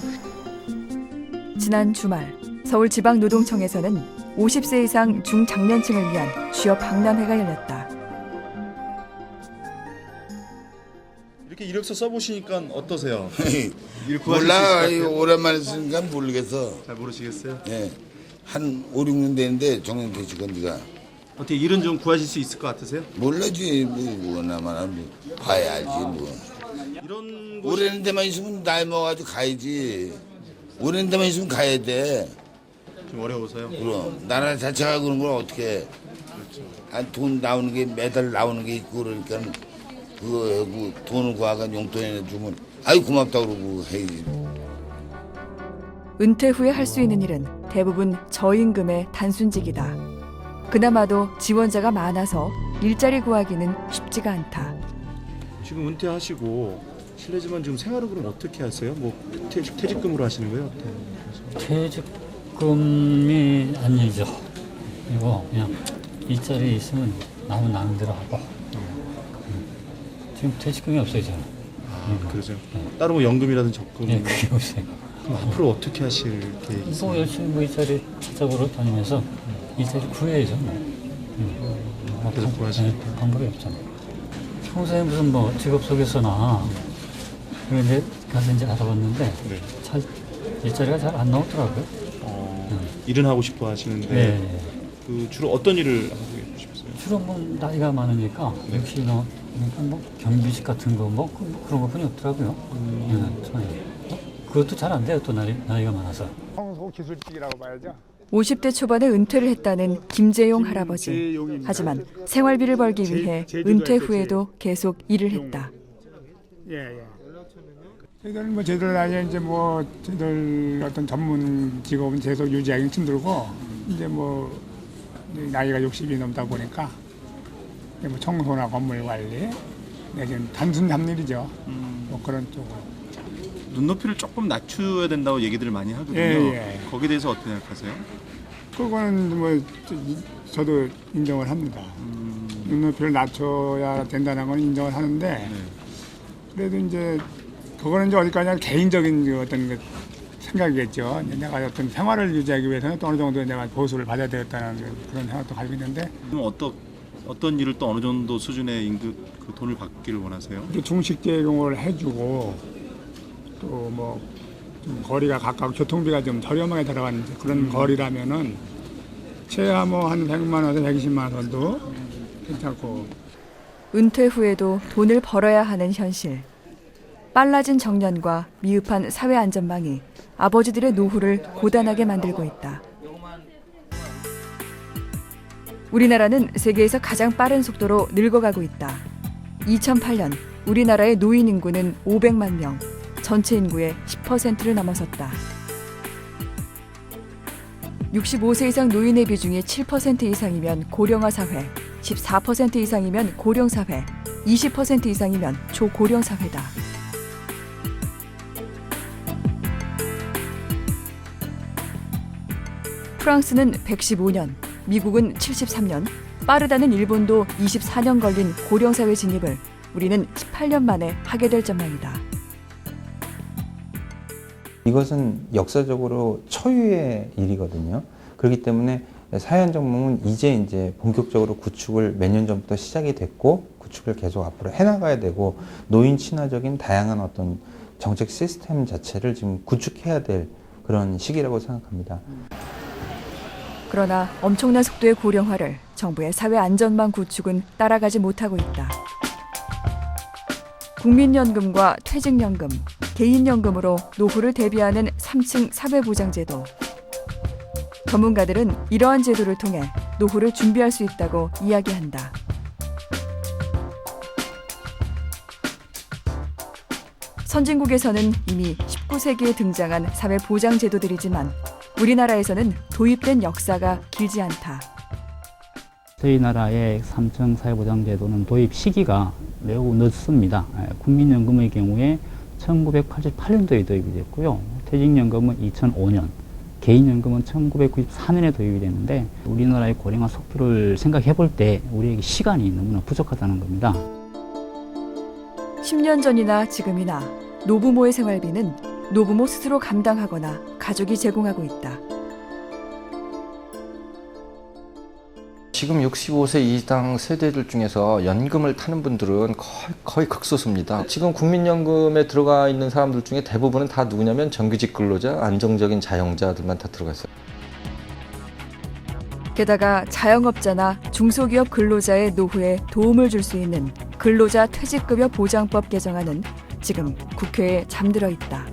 지난 주말 서울지방노동청에서는 50세 이상 중장년층을 위한 취업 박람회가 열렸다. 이렇게 이력서 써보시니까 어떠세요? 몰라. 오랜만에 쓰니까 모르겠어. 잘 모르시겠어요? 네. 한 5, 6년 되는데 정년 되시건 네가. 어떻게 일은 좀 구하실 수 있을 것 같으세요? 몰라지. 뭐나마나 봐야지 뭐. 이런 오래는 데만 있으면 나이 먹어가지고 가야지. 오래는 데만 있으면 가야 돼. 좀 어려워서요? 그럼 나라 자체가 그런 걸 어떻게? 돈 나오는 게 매달 나오는 게 있고 그러니까 그거 돈을 구하가 용돈에 주면 아이 고맙다 그러고 해야지. 은퇴 후에 할 수 있는 일은 대부분 저임금의 단순직이다. 그나마도 지원자가 많아서 일자리 구하기는 쉽지가 않다. 지금 은퇴하시고 실례지만 지금 생활은 그럼 어떻게 하세요? 뭐 퇴직금으로 하시는 거예요? 퇴직금이 아니죠. 이거 그냥 일자리 있으면 나는 대로 하고. 지금 퇴직금이 없어요, 저는. 그러죠. 따로 뭐 연금이라든지 적금. 네, 그게 없어요. 그럼 앞으로 어떻게 하실 계획이세요? 뭐 열심히 뭐 일자리 찾아보러 다니면서 일자리 구해야죠. 계속 구하시는 방법이 없잖아요. 평소에 무슨 뭐 직업 소개서나 이런데 가서 이제 알아봤는데 일자리가 잘 안 나오더라고요. 일은 하고 싶어 하시는데 네. 그 주로 어떤 일을 하고 싶으세요? 주로 뭐 나이가 많으니까 역시 그러니까 뭐 경비직 같은 거 뭐 그런 것뿐이 없더라고요. 그것도 잘 안 돼요. 또 나이가 많아서. 청소 기술직이라고 봐야죠. 50대 초반에 은퇴를 했다는 김재용 할아버지. 하지만 생활비를 벌기 위해 은퇴 후에도 계속 일을 했다. 예. 저희들 뭐 저희들 나이에 이제 뭐 저희들 어떤 전문 직업은 계속 유지하기 힘들고 이제 뭐 나이가 60이 넘다 보니까 뭐 청소나 건물 관리 내지는 단순 잡일이죠. 뭐 그런 쪽으로. 눈높이를 조금 낮춰야 된다고 얘기들을 많이 하거든요. 예. 거기에 대해서 어떻게 생각하세요? 그거는 뭐 저도 인정을 합니다. 눈높이를 낮춰야 된다는 건 인정을 하는데 그래도 이제 그거는 이제 어디까지나 개인적인 어떤 생각이겠죠. 내가 어떤 생활을 유지하기 위해서는 또 어느 정도 내가 보수를 받아야 되겠다는 그런 생각도 가지고 있는데. 그럼 어떤 일을 또 어느 정도 수준의 그 돈을 받기를 원하세요? 중식 제공을 해주고 또 뭐 좀 거리가 가까워 교통비가 좀 저렴하게 들어가는 그런 거리라면은 최하 뭐 한 100만 원에서 120만 원도 괜찮고. 은퇴 후에도 돈을 벌어야 하는 현실. 빨라진 정년과 미흡한 사회 안전망이 아버지들의 노후를 고단하게 만들고 있다. 우리나라는 세계에서 가장 빠른 속도로 늙어가고 있다. 2008년 우리나라의 노인 인구는 500만 명, 전체 인구의 10%를 넘어섰다. 65세 이상 노인의 비중이 7% 이상이면 고령화 사회, 14% 이상이면 고령 사회, 20% 이상이면 초고령 사회다. 프랑스는 115년, 미국은 73년, 빠르다는 일본도 24년 걸린 고령사회 진입을 우리는 18년 만에 하게 될 전망이다. 이것은 역사적으로 초유의 일이거든요. 그렇기 때문에 사회안정망은 이제 본격적으로 구축을 몇 년 전부터 시작이 됐고 구축을 계속 앞으로 해나가야 되고 노인 친화적인 다양한 어떤 정책 시스템 자체를 지금 구축해야 될 그런 시기라고 생각합니다. 그러나 엄청난 속도의 고령화를 정부의 사회 안전망 구축은 따라가지 못하고 있다. 국민연금과 퇴직연금, 개인연금으로 노후를 대비하는 3층 사회보장제도. 전문가들은 이러한 제도를 통해 노후를 준비할 수 있다고 이야기한다. 선진국에서는 이미 19세기에 등장한 사회보장제도들이지만 우리나라에서는 도입된 역사가 길지 않다. 저희 나라의 3층 사회보장제도는 도입 시기가 매우 늦습니다. 국민연금의 경우에 1988년도에 도입이 됐고요. 퇴직연금은 2005년, 개인연금은 1994년에 도입이 됐는데 우리나라의 고령화 속도를 생각해 볼 때 우리에게 시간이 너무나 부족하다는 겁니다. 10년 전이나 지금이나 노부모의 생활비는 노부모 스스로 감당하거나 가족이 제공하고 있다. 지금 65세 이상 세대들 중에서 연금을 타는 분들은 거의 극소수입니다. 지금 국민연금에 들어가 있는 사람들 중에 대부분은 다 누구냐면 정규직 근로자, 안정적인 자영자들만 다 들어가 있어요. 게다가 자영업자나 중소기업 근로자의 노후에 도움을 줄 수 있는 근로자 퇴직급여 보장법 개정안은 지금 국회에 잠들어 있다.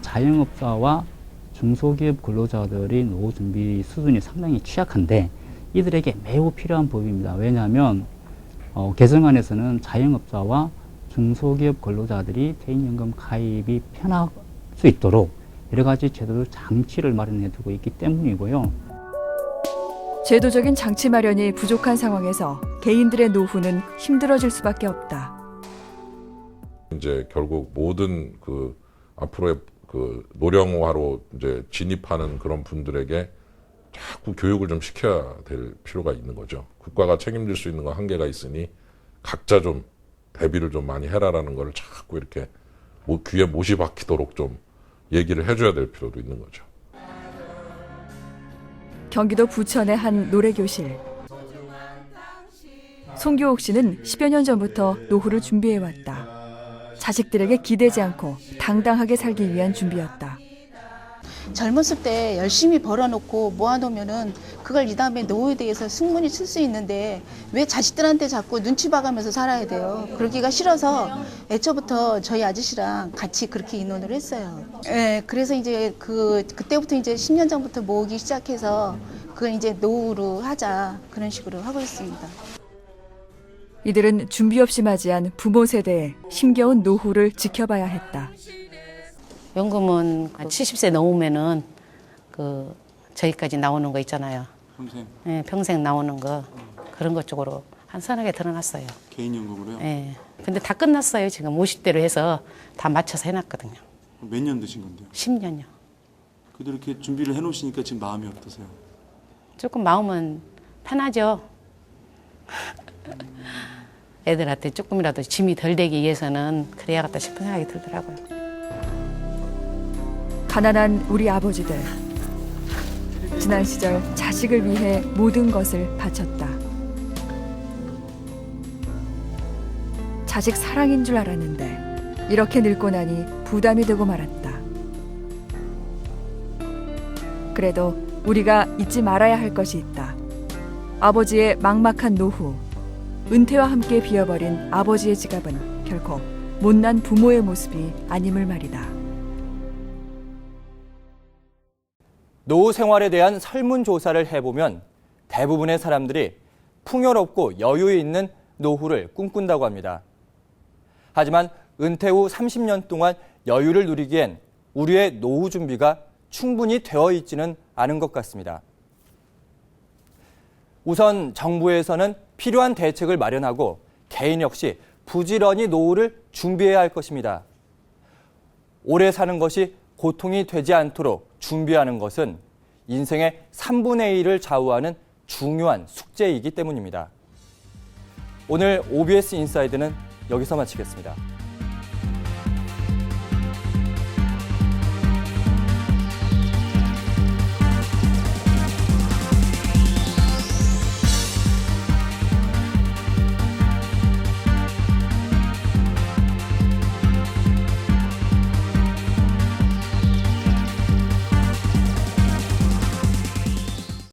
자영업자와 중소기업 근로자들의 노후 준비 수준이 상당히 취약한데 이들에게 매우 필요한 법입니다. 왜냐하면 개정안에서는 자영업자와 중소기업 근로자들이 퇴직연금 가입이 편할 수 있도록 여러 가지 제도적 장치를 마련해 두고 있기 때문이고요. 제도적인 장치 마련이 부족한 상황에서 개인들의 노후는 힘들어질 수밖에 없다. 이제 결국 모든 그 앞으로의 그 노령화로 이제 진입하는 그런 분들에게 자꾸 교육을 좀 시켜야 될 필요가 있는 거죠. 국가가 책임질 수 있는 건 한계가 있으니 각자 좀 대비를 좀 많이 해라라는 걸 자꾸 이렇게 귀에 못이 박히도록 좀 얘기를 해줘야 될 필요도 있는 거죠. 경기도 부천의 한 노래교실. 송교옥 씨는 10여 년 전부터 노후를 준비해왔다. 자식들에게 기대지 않고 당당하게 살기 위한 준비였다. 젊었을 때 열심히 벌어놓고 모아놓으면은 그걸 이 다음에 노후에 대해서 승문이 칠 수 있는데 왜 자식들한테 자꾸 눈치 봐가면서 살아야 돼요. 그러기가 싫어서 애초부터 저희 아저씨랑 같이 그렇게 의논을 했어요. 예, 그래서 이제 그때부터 이제 10년 전부터 모으기 시작해서 그걸 이제 노후로 하자 그런 식으로 하고 있습니다. 이들은 준비 없이 맞이한 부모 세대의 힘겨운 노후를 지켜봐야 했다. 연금은 70세 넘으면은 저기까지 나오는 거 있잖아요. 평생? 네, 평생 나오는 거. 그런 것 쪽으로 한산하게 드러났어요. 개인연금으로요? 네. 근데 다 끝났어요. 지금 50대로 해서 다 맞춰서 해놨거든요. 몇 년 드신 건데요? 10년요. 그래도 이렇게 준비를 해놓으시니까 지금 마음이 어떠세요? 조금 마음은 편하죠. 애들한테 조금이라도 짐이 덜 되기 위해서는 그래야겠다 싶은 생각이 들더라고요. 가난한 우리 아버지들. 지난 시절 자식을 위해 모든 것을 바쳤다. 자식 사랑인 줄 알았는데 이렇게 늙고 나니 부담이 되고 말았다. 그래도 우리가 잊지 말아야 할 것이 있다. 아버지의 막막한 노후. 은퇴와 함께 비어버린 아버지의 지갑은 결코 못난 부모의 모습이 아님을 말이다. 노후 생활에 대한 설문조사를 해보면 대부분의 사람들이 풍요롭고 여유 있는 노후를 꿈꾼다고 합니다. 하지만 은퇴 후 30년 동안 여유를 누리기엔 우리의 노후 준비가 충분히 되어 있지는 않은 것 같습니다. 우선 정부에서는 필요한 대책을 마련하고 개인 역시 부지런히 노후를 준비해야 할 것입니다. 오래 사는 것이 고통이 되지 않도록 준비하는 것은 인생의 3분의 1을 좌우하는 중요한 숙제이기 때문입니다. 오늘 OBS 인사이드는 여기서 마치겠습니다.